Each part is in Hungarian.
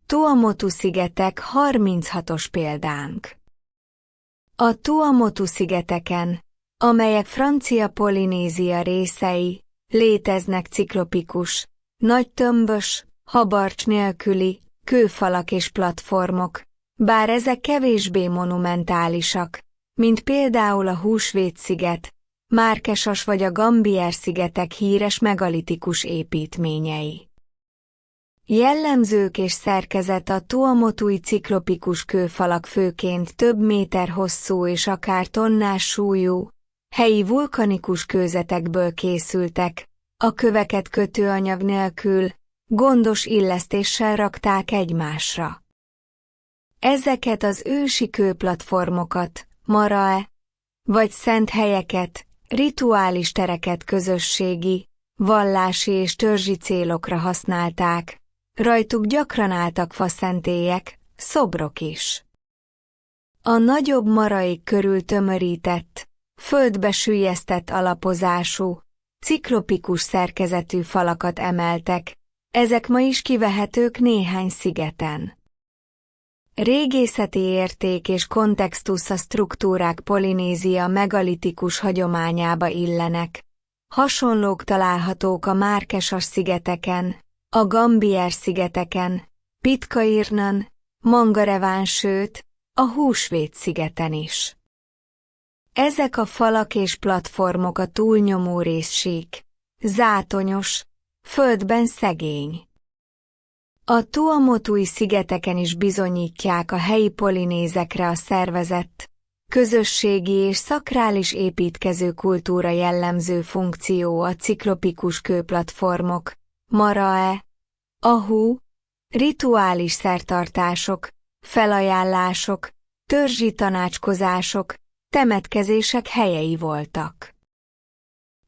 Tuamotu-szigetek 36-os példánk. A Tuamotu-szigeteken, amelyek Francia Polinézia részei, léteznek ciklopikus, nagy tömbös, habarcs nélküli, kőfalak és platformok, bár ezek kevésbé monumentálisak, mint például a Húsvét-sziget, Márkesas vagy a Gambier-szigetek híres megalitikus építményei. Jellemzők és szerkezet: a tuamotui ciklopikus kőfalak főként több méter hosszú és akár tonnás súlyú, helyi vulkanikus kőzetekből készültek, a köveket kötőanyag nélkül, gondos illesztéssel rakták egymásra. Ezeket az ősi kőplatformokat, marae, vagy szent helyeket, rituális tereket közösségi, vallási és törzsi célokra használták, rajtuk gyakran álltak faszentélyek, szobrok is. A nagyobb maraik körül tömörített, földbe süllyesztett alapozású, ciklopikus szerkezetű falakat emeltek, ezek ma is kivehetők néhány szigeten. Régészeti érték és kontextus: a struktúrák Polinézia megalitikus hagyományába illenek. Hasonlók találhatók a Márkesas-szigeteken, a Gambier-szigeteken, Pitcairnan, Mangareván, sőt, a Húsvét-szigeten is. Ezek a falak és platformok a túlnyomó rész sík, zátonyos, földben szegény. A Tuamotui szigeteken is bizonyítják a helyi polinézekre a szervezett, közösségi és szakrális építkező kultúra jellemző funkció: a ciklopikus kőplatformok, marae, ahu, rituális szertartások, felajánlások, törzsi tanácskozások, temetkezések helyei voltak.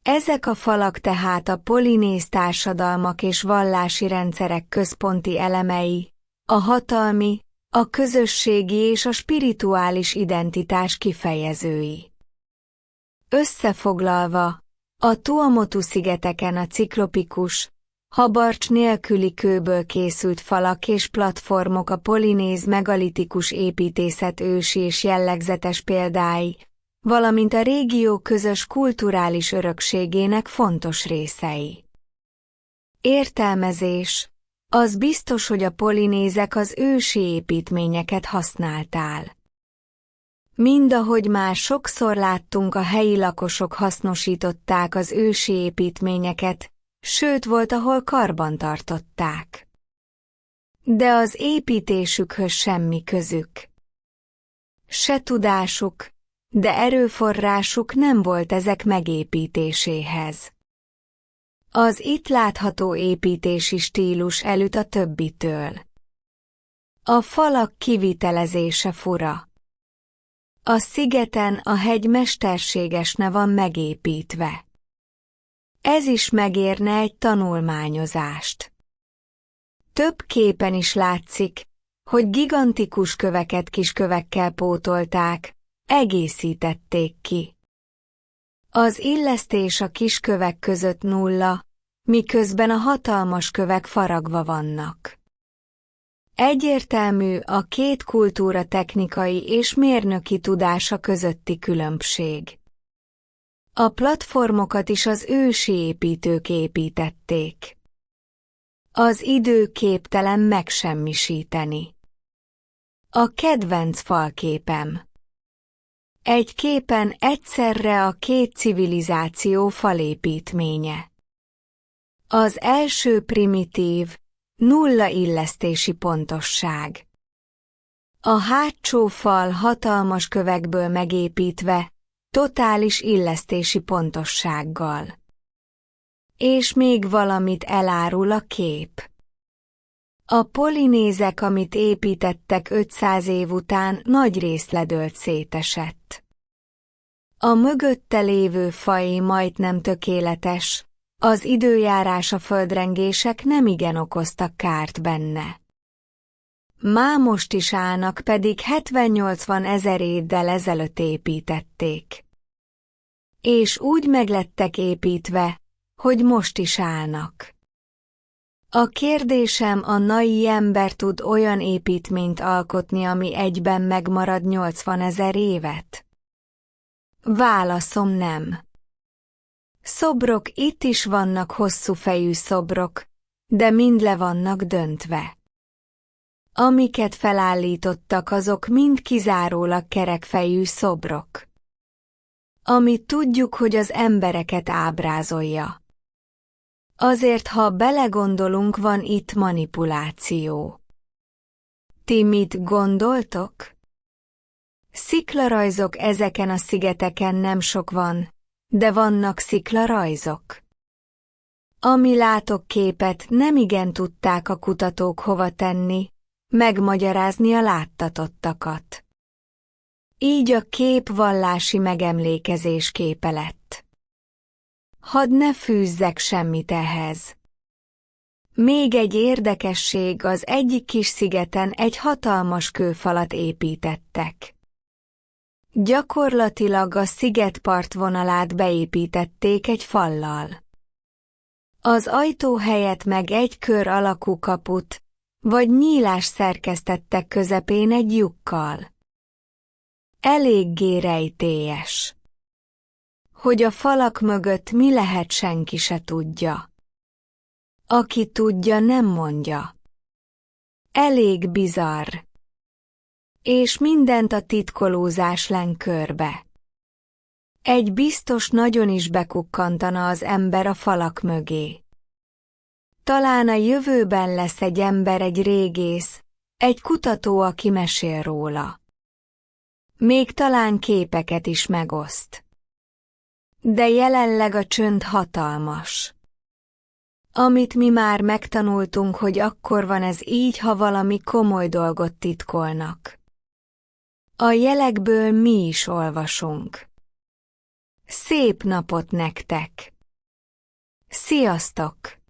Ezek a falak tehát a polinéz társadalmak és vallási rendszerek központi elemei, a hatalmi, a közösségi és a spirituális identitás kifejezői. Összefoglalva, a Tuamotu-szigeteken a ciklopikus, habarcs nélküli kőből készült falak és platformok a polinéz megalitikus építészet ősi és jellegzetes példái, valamint a régió közös kulturális örökségének fontos részei. Értelmezés: az biztos, hogy a polinézek az ősi építményeket használták. Mindahogy már sokszor láttunk, a helyi lakosok hasznosították az ősi építményeket, sőt volt, ahol karbantartották. De az építésükhöz semmi közük. Se tudásuk, de erőforrásuk nem volt ezek megépítéséhez. Az itt látható építési stílus elüt a többitől. A falak kivitelezése fura. A szigeten a hegy mesterségesen van megépítve. Ez is megérne egy tanulmányozást. Több képen is látszik, hogy gigantikus köveket kiskövekkel pótolták, egészítették ki. Az illesztés a kiskövek között nulla, miközben a hatalmas kövek faragva vannak. Egyértelmű a két kultúra technikai és mérnöki tudása közötti különbség. A platformokat is az ősi építők építették. Az idő képtelen megsemmisíteni. A kedvenc falképem. Egy képen egyszerre a két civilizáció falépítménye. Az első primitív, nulla illesztési pontosság. A hátsó fal hatalmas kövekből megépítve, totális illesztési pontossággal. És még valamit elárul a kép. A polinézek, amit építettek 500 év után, nagyrészt ledőlt, szétesett. A mögötte lévő faj majdnem tökéletes, az időjárás, a földrengések nemigen okoztak kárt benne. Most is állnak, pedig 70-80 ezer évvel ezelőtt építették. És úgy meglettek építve, hogy most is állnak. A kérdésem, a nai ember tud olyan építményt alkotni, ami egyben megmarad 80 000 évet? Válaszom nem. Szobrok, itt is vannak hosszú fejű szobrok, de mind le vannak döntve. Amiket felállítottak, azok mind kizárólag kerekfejű szobrok. Amit tudjuk, hogy az embereket ábrázolja. Azért, ha belegondolunk, van itt manipuláció. Ti mit gondoltok? Sziklarajzok, ezeken a szigeteken nem sok van, de vannak sziklarajzok. Ami látokképet, nemigen tudták a kutatók hova tenni, megmagyarázni a láttatottakat. Így a kép vallási megemlékezés képe lett. Hadd ne fűzzek semmit ehhez. Még egy érdekesség, az egyik kis szigeten egy hatalmas kőfalat építettek. Gyakorlatilag a sziget partvonalát beépítették egy fallal. Az ajtó helyett meg egy kör alakú kaput, vagy nyílás szerkesztettek közepén egy lyukkal. Eléggé rejtélyes. Hogy a falak mögött mi lehet, senki se tudja. Aki tudja, nem mondja. Elég bizarr. És mindent a titkolózás len körbe. Egy biztos, nagyon is bekukkantana az ember a falak mögé. Talán a jövőben lesz egy ember, egy régész, egy kutató, aki mesél róla. Még talán képeket is megoszt. De jelenleg a csönd hatalmas. Amit mi már megtanultunk, hogy akkor van ez így, ha valami komoly dolgot titkolnak. A jelekből mi is olvasunk. Szép napot nektek! Sziasztok!